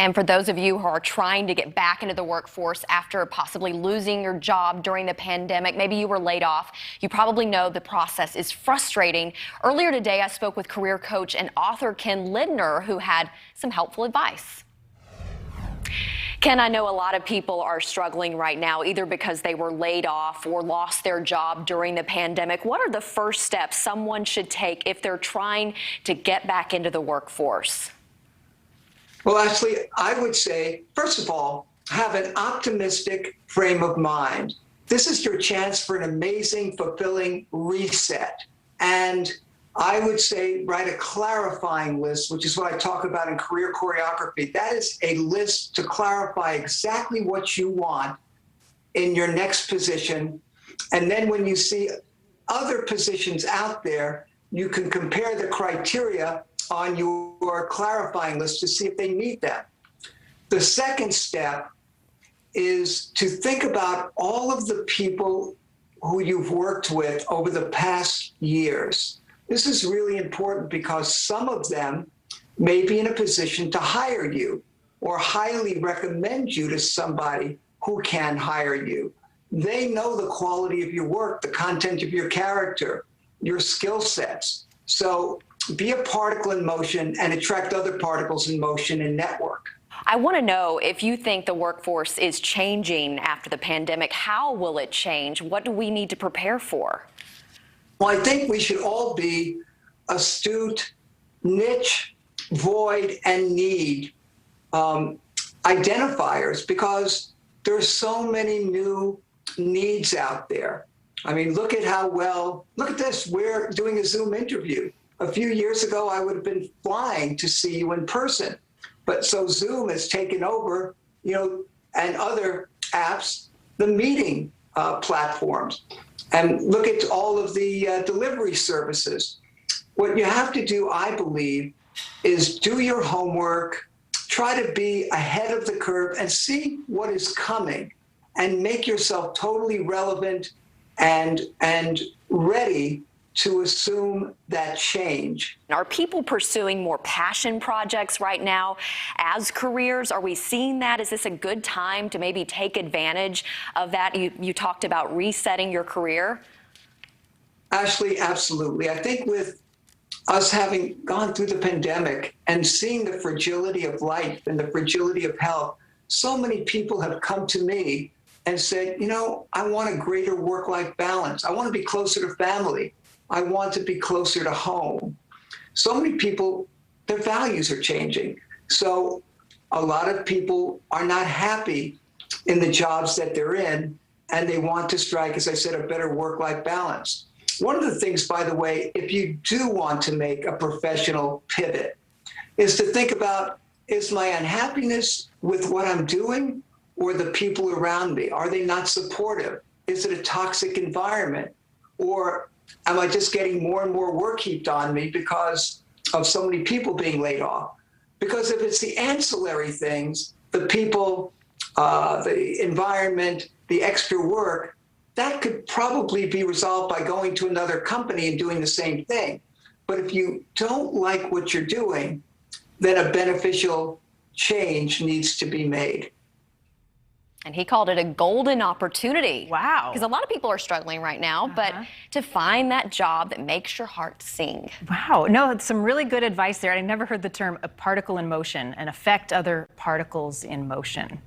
And for those of you who are trying to get back into the workforce after possibly losing your job during the pandemic, maybe you were laid off, you probably know the process is frustrating. Earlier today, I spoke with career coach and author Lindner, who had some helpful advice. Ken, I know a lot of people are struggling right now, either because they were laid off or lost their job during the pandemic. What are the first steps someone should take if they're trying to get back into the workforce? Well, Ashley, I would say, first of all, have an optimistic frame of mind. This is your chance for an amazing, fulfilling reset. And I would say write a clarifying list, which is what I talk about in career choreography. That is a list to clarify exactly what you want in your next position. And then when you see other positions out there, you can compare the criteria on your clarifying list to see if they meet them. The second step is to think about all of the people who you've worked with over the past years. This is really important because some of them may be in a position to hire you or highly recommend you to somebody who can hire you. They know the quality of your work, the content of your character, your skill sets. So be a particle in motion and attract other particles in motion and network. I want to know if you think the workforce is changing after the pandemic. How will it change? What do we need to prepare for? Well, I think we should all be astute, niche, void, and need identifiers, because there's so many new needs out there. I mean, look at this, we're doing a Zoom interview. A few years ago, I would have been flying to see you in person. But so Zoom has taken over, and other apps, the meeting platforms. And look at all of the delivery services. What you have to do, I believe, is do your homework, try to be ahead of the curve and see what is coming, and make yourself totally relevant and ready to assume that change. Are people pursuing more passion projects right now as careers? Are we seeing that? Is this a good time to maybe take advantage of that? You talked about resetting your career. Ashley, absolutely. I think with us having gone through the pandemic and seeing the fragility of life and the fragility of health, so many people have come to me and said, I want a greater work-life balance. I want to be closer to family. I want to be closer to home. So many people, their values are changing. So a lot of people are not happy in the jobs that they're in, and they want to strike, as I said, a better work-life balance. One of the things, by the way, if you do want to make a professional pivot, is to think about, is my unhappiness with what I'm doing or the people around me? Are they not supportive? Is it a toxic environment? Or am I just getting more and more work heaped on me because of so many people being laid off? Because if it's the ancillary things, the people, the environment, the extra work, that could probably be resolved by going to another company and doing the same thing. But if you don't like what you're doing, then a beneficial change needs to be made. And he called it a golden opportunity. Wow. Because a lot of people are struggling right now, but to find that job that makes your heart sing. Wow. No, it's some really good advice there. I never heard the term a particle in motion and affect other particles in motion.